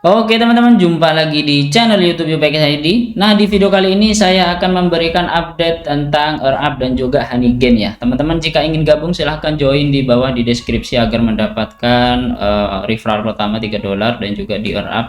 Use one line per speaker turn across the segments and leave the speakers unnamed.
Oke teman-teman, jumpa lagi di channel YouTube UPX ID. Nah, di video kali ini saya akan memberikan update tentang earn dan juga honey gain ya. Teman-teman jika ingin gabung silahkan join di bawah di deskripsi agar mendapatkan referral pertama $3 dan juga di earn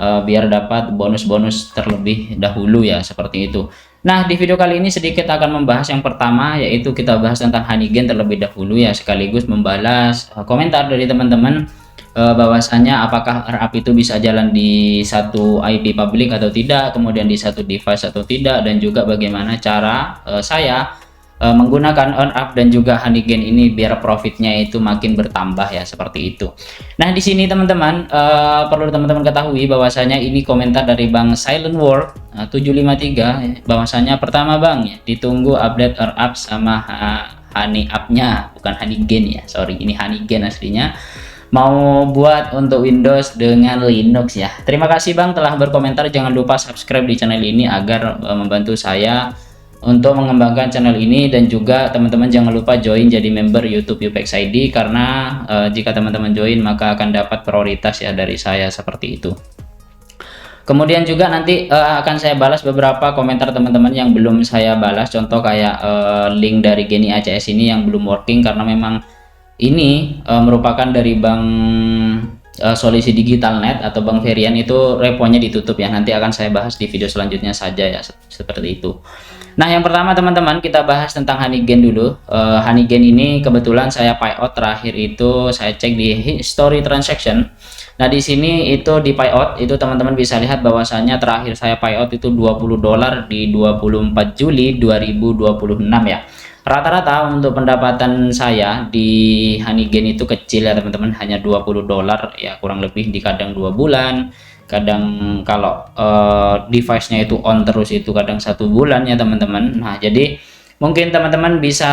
biar dapat bonus-bonus terlebih dahulu ya, seperti itu. Nah, di video kali ini sedikit akan membahas yang pertama, yaitu kita bahas tentang honey gain terlebih dahulu ya, sekaligus membalas komentar dari teman-teman bahwasanya apakah earn itu bisa jalan di satu IP public atau tidak, kemudian di satu device atau tidak, dan juga bagaimana cara saya menggunakan earn dan juga honey gain ini biar profitnya itu makin bertambah ya, seperti itu. Nah, di sini teman-teman perlu teman-teman ketahui bahwasanya ini komentar dari Bang Silent World 753 bahwasanya pertama Bang ya, ditunggu update earn sama honey up-nya, bukan honey gain ya, sorry, ini honey gain aslinya. Mau buat untuk Windows dengan Linux ya. Terima kasih Bang telah berkomentar. Jangan lupa subscribe di channel ini agar membantu saya untuk mengembangkan channel ini, dan juga teman-teman jangan lupa join jadi member YouTube UPX ID karena jika teman-teman join maka akan dapat prioritas ya dari saya, seperti itu. Kemudian juga nanti akan saya balas beberapa komentar teman-teman yang belum saya balas, contoh kayak link dari Geni ACS ini yang belum working karena memang ini merupakan dari Bank Solusi Digital Net atau Bank Verian, itu reponya ditutup ya. Nanti akan saya bahas di video selanjutnya saja ya, seperti itu. Nah, yang pertama teman-teman kita bahas tentang honey gain dulu. Honey gain ini kebetulan saya payout terakhir itu saya cek di history transaction. Nah, di sini itu di payout itu teman-teman bisa lihat bahwasanya terakhir saya payout itu $20 di 24 Juli 2026 ya. Rata-rata untuk pendapatan saya di honey gain itu kecil ya teman-teman, hanya $20 ya, kurang lebih di kadang 2 bulan, kadang kalau device-nya itu on terus itu kadang 1 bulan ya teman-teman. Nah, jadi mungkin teman-teman bisa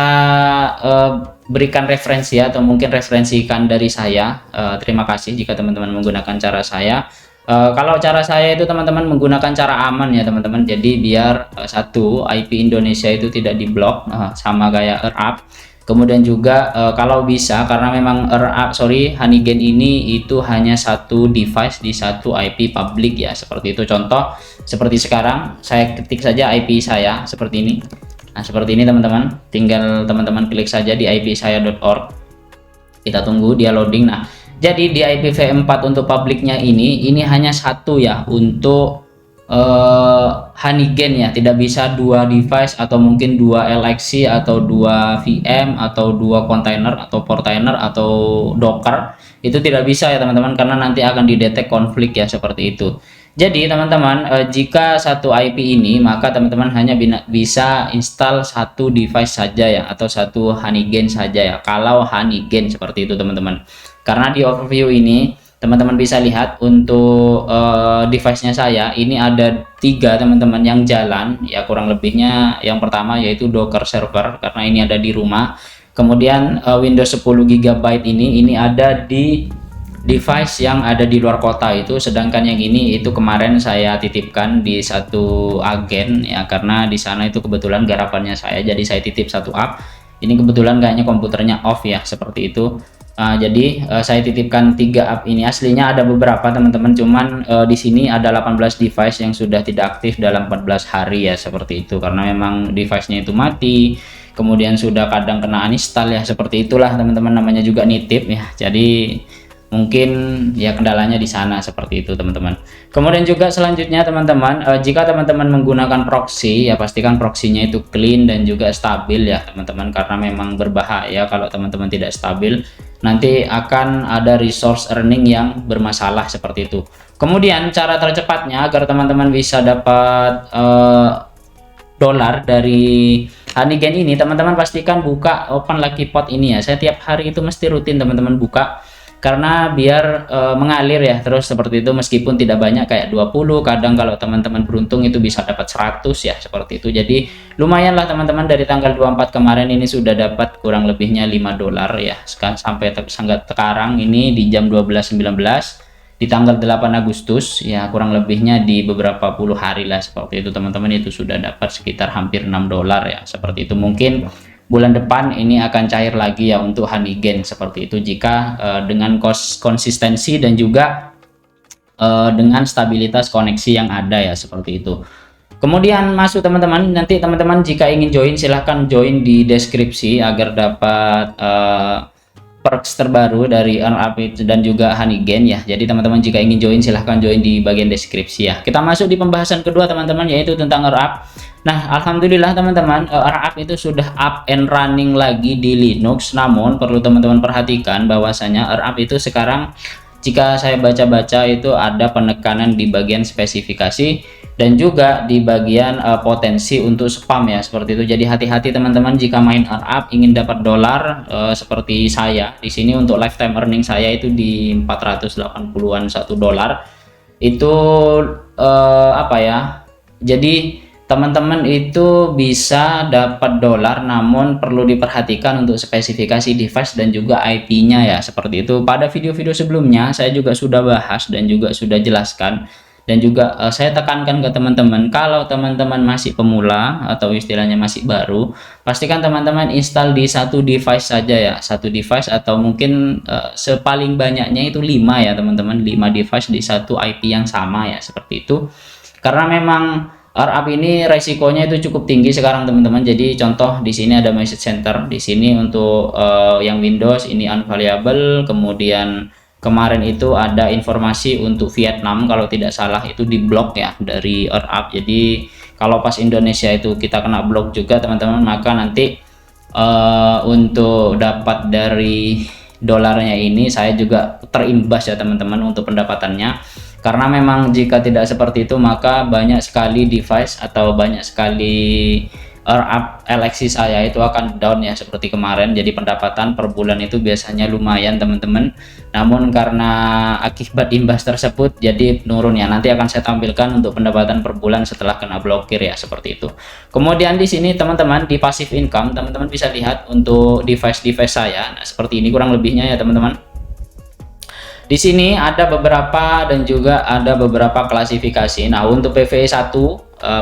berikan referensi atau mungkin referensikan dari saya. Terima kasih jika teman-teman menggunakan cara saya. Kalau cara saya itu teman-teman menggunakan cara aman ya teman-teman, jadi biar satu IP Indonesia itu tidak diblok sama kayak earn. Kemudian juga kalau bisa, karena memang honey gain ini itu hanya satu device di satu IP public ya, seperti itu. Contoh seperti sekarang saya ketik saja IP saya seperti ini. Nah, seperti ini teman-teman, tinggal teman-teman klik saja di ipsaya.org, kita tunggu dia loading. Nah, jadi di IPv4 untuk publiknya ini hanya satu ya untuk honey gain ya, tidak bisa dua device atau mungkin dua LXC atau dua VM atau dua container atau portainer atau docker, itu tidak bisa ya teman-teman, karena nanti akan didetek konflik ya, seperti itu. Jadi teman-teman jika satu IP ini maka teman-teman hanya bisa install satu device saja ya, atau satu honey gain saja ya, kalau honey gain, seperti itu teman-teman. Karena di overview ini teman-teman bisa lihat untuk device-nya saya ini ada 3 teman-teman yang jalan ya, kurang lebihnya. Yang pertama yaitu Docker server, karena ini ada di rumah. Kemudian Windows 10 GB ini ada di device yang ada di luar kota itu, sedangkan yang ini itu kemarin saya titipkan di satu agen ya, karena di sana itu kebetulan garapannya saya, jadi saya titip satu app. Ini kebetulan kayaknya komputernya off ya, seperti itu. Jadi saya titipkan 3 app ini. Aslinya ada beberapa teman-teman, cuman di sini ada 18 device yang sudah tidak aktif dalam 14 hari ya, seperti itu, karena memang device-nya itu mati, kemudian sudah kadang kena uninstall ya, seperti itulah teman-teman, namanya juga nitip ya. Jadi mungkin ya kendalanya di sana, seperti itu teman-teman. Kemudian juga selanjutnya teman-teman, jika teman-teman menggunakan proxy ya, pastikan proxy-nya itu clean dan juga stabil ya teman-teman, karena memang berbahaya kalau teman-teman tidak stabil, nanti akan ada resource earning yang bermasalah, seperti itu. Kemudian cara tercepatnya agar teman-teman bisa dapat dolar dari honey gain ini, teman-teman pastikan buka open lucky pot ini ya. Saya tiap hari itu mesti rutin teman-teman buka, karena biar mengalir ya terus, seperti itu, meskipun tidak banyak kayak 20, kadang kalau teman-teman beruntung itu bisa dapat 100 ya, seperti itu. Jadi lumayan lah teman-teman, dari tanggal 24 kemarin ini sudah dapat kurang lebihnya $5 ya, sampai sekarang ini di jam 12.19 di tanggal 8 Agustus ya, kurang lebihnya di beberapa puluh hari lah, seperti itu teman-teman, itu sudah dapat sekitar hampir $6 ya, seperti itu. Mungkin bulan depan ini akan cair lagi ya untuk honey gain, seperti itu, jika dengan konsistensi dan juga dengan stabilitas koneksi yang ada ya, seperti itu. Kemudian masuk teman-teman, nanti teman-teman jika ingin join silahkan join di deskripsi agar dapat perks terbaru dari EarnUp dan juga Honeygain ya. Jadi teman-teman jika ingin join silahkan join di bagian deskripsi ya. Kita masuk di pembahasan kedua teman-teman, yaitu tentang EarnUp. Nah, alhamdulillah teman-teman, EarnUp itu sudah up and running lagi di Linux. Namun perlu teman-teman perhatikan bahwasanya EarnUp itu sekarang jika saya baca-baca itu ada penekanan di bagian spesifikasi dan juga di bagian potensi untuk spam ya, seperti itu. Jadi hati-hati teman-teman jika main EarnUp ingin dapat dolar seperti saya. Di sini untuk lifetime earning saya itu di 480-an $1 itu apa ya? Jadi teman-teman itu bisa dapat dolar, namun perlu diperhatikan untuk spesifikasi device dan juga IP-nya ya, seperti itu. Pada video-video sebelumnya saya juga sudah bahas dan juga sudah jelaskan, dan juga saya tekankan ke teman-teman, kalau teman-teman masih pemula atau istilahnya masih baru, pastikan teman-teman install di satu device saja ya, satu device atau mungkin sepaling banyaknya itu 5 ya teman-teman, 5 device di satu IP yang sama ya, seperti itu. Karena memang EarnUp ini resikonya itu cukup tinggi sekarang teman-teman. Jadi contoh di sini ada message center, di sini untuk yang Windows ini unvaluable. Kemudian kemarin itu ada informasi untuk Vietnam kalau tidak salah itu diblok ya dari EarnUp. Jadi kalau pas Indonesia itu kita kena blok juga teman-teman, maka nanti untuk dapat dari dolarnya ini saya juga terimbas ya teman-teman untuk pendapatannya. Karena memang jika tidak seperti itu maka banyak sekali device atau banyak sekali EarnUp LXC saya itu akan down ya, seperti kemarin. Jadi pendapatan per bulan itu biasanya lumayan teman-teman, namun karena akibat imbas tersebut jadi menurun ya. Nanti akan saya tampilkan untuk pendapatan per bulan setelah kena blokir ya, seperti itu. Kemudian di sini teman-teman di passive income teman-teman bisa lihat untuk device-device saya. Nah, seperti ini kurang lebihnya ya teman-teman. Di sini ada beberapa dan juga ada beberapa klasifikasi. Nah, untuk PVE 1,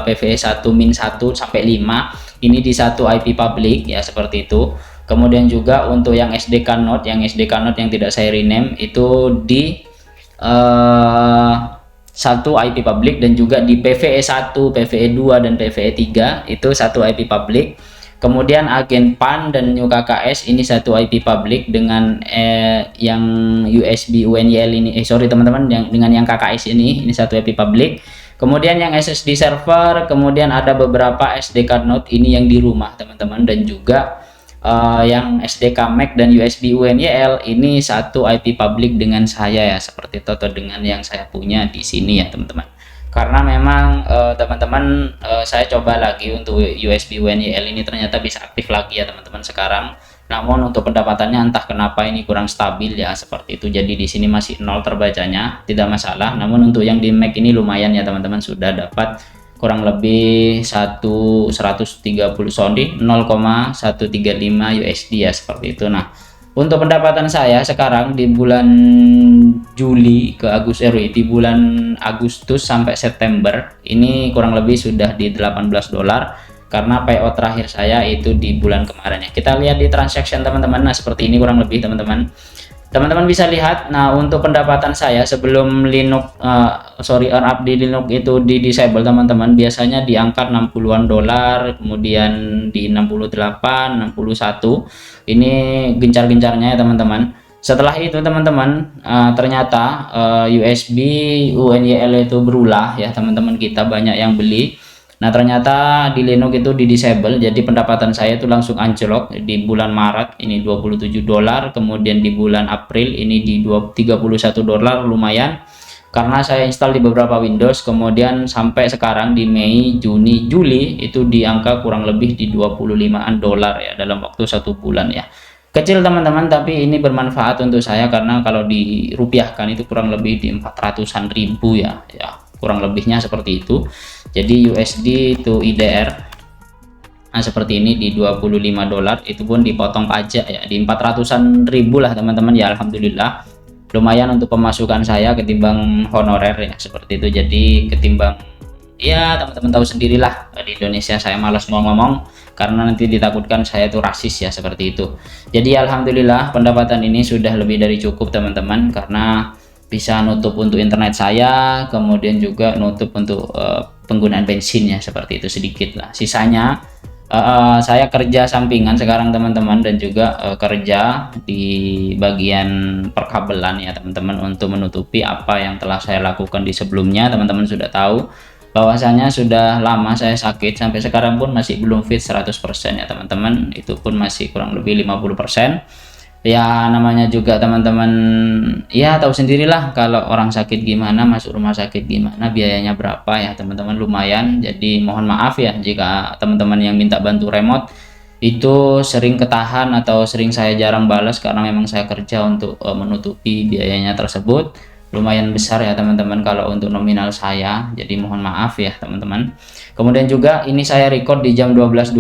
PVE 1 min 1 sampai 5 ini di satu IP public ya, seperti itu. Kemudian juga untuk yang SDK node, yang tidak saya rename itu di satu IP public, dan juga di PVE 1, PVE 2 dan PVE 3 itu satu IP public. Kemudian agen PAN dan UKKS ini satu IP public dengan yang USB UNYL ini, sorry teman-teman, yang dengan yang KKS ini satu IP public. Kemudian yang SSD server, kemudian ada beberapa SD card node ini yang di rumah teman-teman, dan juga yang SDK Mac dan USB UNYL ini satu IP public dengan saya ya, seperti itu, atau dengan yang saya punya di sini ya teman-teman. Karena memang teman-teman saya coba lagi untuk USB UNYL ini ternyata bisa aktif lagi ya teman-teman sekarang. Namun untuk pendapatannya entah kenapa ini kurang stabil ya, seperti itu. Jadi di sini masih 0 terbacanya, tidak masalah. Namun untuk yang di Mac ini lumayan ya teman-teman, sudah dapat kurang lebih 130 sondi 0,135 USD ya, seperti itu. Nah, untuk pendapatan saya sekarang di bulan Juli ke di bulan Agustus sampai September ini kurang lebih sudah di $18, karena payout terakhir saya itu di bulan kemarin ya. Kita lihat di transaction teman-teman. Nah, seperti ini kurang lebih teman-teman. Teman-teman bisa lihat. Nah, untuk pendapatan saya sebelum Linux EarnUp di Linux itu di disable teman-teman, biasanya di angka 60-an dolar, kemudian di 68, 61. Ini gencar-gencarnya ya teman-teman. Setelah itu teman-teman ternyata USB UNYL itu berulah ya teman-teman, kita banyak yang beli. Nah, ternyata di Linux itu di disable, jadi pendapatan saya itu langsung anjlok. Di bulan Maret ini $27, kemudian di bulan April ini di $31, lumayan karena saya install di beberapa Windows. Kemudian sampai sekarang di Mei, Juni, Juli itu di angka kurang lebih di $25-an ya dalam waktu 1 bulan ya. Kecil teman-teman, tapi ini bermanfaat untuk saya karena kalau dirupiahkan itu kurang lebih di 400-an ribu ya, kurang lebihnya seperti itu. Jadi USD itu IDR, nah seperti ini di $25, itu pun dipotong pajak ya, di 400-an ribu lah teman-teman ya. Alhamdulillah lumayan untuk pemasukan saya ketimbang honorer ya, seperti itu. Jadi ketimbang ya teman-teman tahu sendirilah, di Indonesia saya malas ngomong karena nanti ditakutkan saya itu rasis ya, seperti itu. Jadi alhamdulillah pendapatan ini sudah lebih dari cukup teman-teman, karena bisa nutup untuk internet saya, kemudian juga nutup untuk penggunaan bensinnya, seperti itu sedikit lah. Sisanya saya kerja sampingan sekarang teman-teman, dan juga kerja di bagian perkabelan ya teman-teman, untuk menutupi apa yang telah saya lakukan di sebelumnya. Teman-teman sudah tahu bahwasanya sudah lama saya sakit, sampai sekarang pun masih belum fit 100% ya teman-teman, itu pun masih kurang lebih 50%. Ya namanya juga teman-teman ya tahu sendirilah, kalau orang sakit gimana, masuk rumah sakit gimana, biayanya berapa ya teman-teman, lumayan. Jadi mohon maaf ya jika teman-teman yang minta bantu remote itu sering ketahan atau sering saya jarang balas, karena memang saya kerja untuk menutupi biayanya tersebut. Lumayan besar ya teman-teman kalau untuk nominal saya, jadi mohon maaf ya teman-teman. Kemudian juga ini saya record di jam 12.25,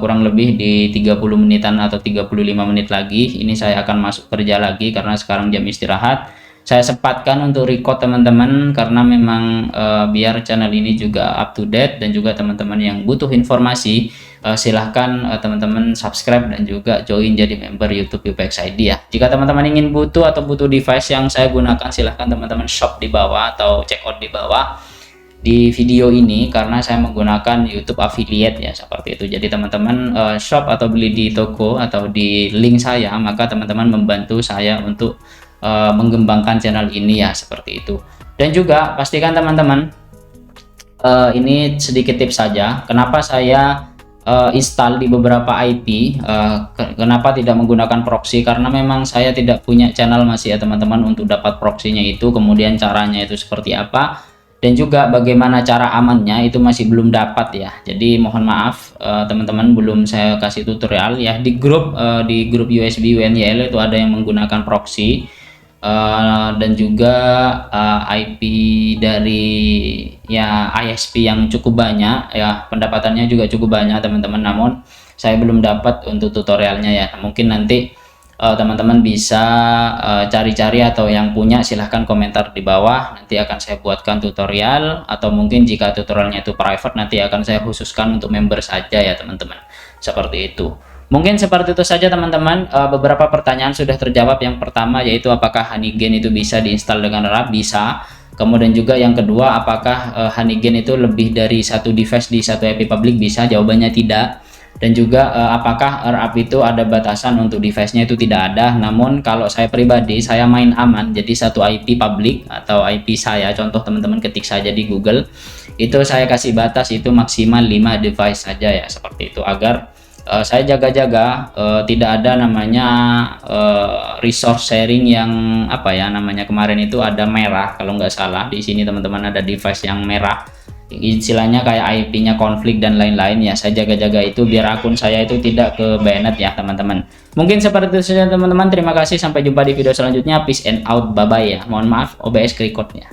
kurang lebih di 30 menitan atau 35 menit lagi ini saya akan masuk kerja lagi, karena sekarang jam istirahat. Saya sempatkan untuk record teman-teman, karena memang biar channel ini juga up to date, dan juga teman-teman yang butuh informasi silahkan teman-teman subscribe dan juga join jadi member YouTube UPX ID ya. Jika teman-teman ingin butuh atau butuh device yang saya gunakan, silahkan teman-teman shop di bawah atau check out di bawah di video ini, karena saya menggunakan YouTube affiliate ya, seperti itu. Jadi teman-teman shop atau beli di toko atau di link saya, maka teman-teman membantu saya untuk mengembangkan channel ini ya, seperti itu. Dan juga pastikan teman-teman ini sedikit tips saja, kenapa saya install di beberapa IP, kenapa tidak menggunakan proxy, karena memang saya tidak punya channel masih ya teman-teman untuk dapat proxy-nya itu, kemudian caranya itu seperti apa, dan juga bagaimana cara amannya itu masih belum dapat ya. Jadi mohon maaf teman-teman, belum saya kasih tutorial ya. Di grup USB UNYL itu ada yang menggunakan proxy, dan juga IP dari ya ISP yang cukup banyak ya, pendapatannya juga cukup banyak teman-teman, namun saya belum dapat untuk tutorialnya ya. Mungkin nanti teman-teman bisa cari-cari, atau yang punya silahkan komentar di bawah, nanti akan saya buatkan tutorial, atau mungkin jika tutorialnya itu private nanti akan saya khususkan untuk member saja ya teman-teman, seperti itu. Mungkin seperti itu saja teman-teman. Beberapa pertanyaan sudah terjawab. Yang pertama yaitu apakah Honeygain itu bisa diinstal dengan RAP? Bisa. Kemudian juga yang kedua, apakah Honeygain itu lebih dari satu device di satu IP public? Bisa. Jawabannya tidak. Dan juga apakah RAP itu ada batasan untuk device-nya? Itu tidak ada. Namun kalau saya pribadi, saya main aman. Jadi satu IP public atau IP saya, contoh teman-teman ketik saja di Google, itu saya kasih batas itu maksimal 5 device saja ya, seperti itu, agar saya jaga-jaga tidak ada namanya resource sharing yang apa ya namanya, kemarin itu ada merah kalau nggak salah. Di sini teman-teman ada device yang merah, istilahnya kayak IP-nya konflik dan lain-lain ya. Saya jaga-jaga itu biar akun saya itu tidak ke banned ya teman-teman. Mungkin seperti itu saja teman-teman. Terima kasih, sampai jumpa di video selanjutnya. Peace and out, bye bye ya. Mohon maaf OBS record ya.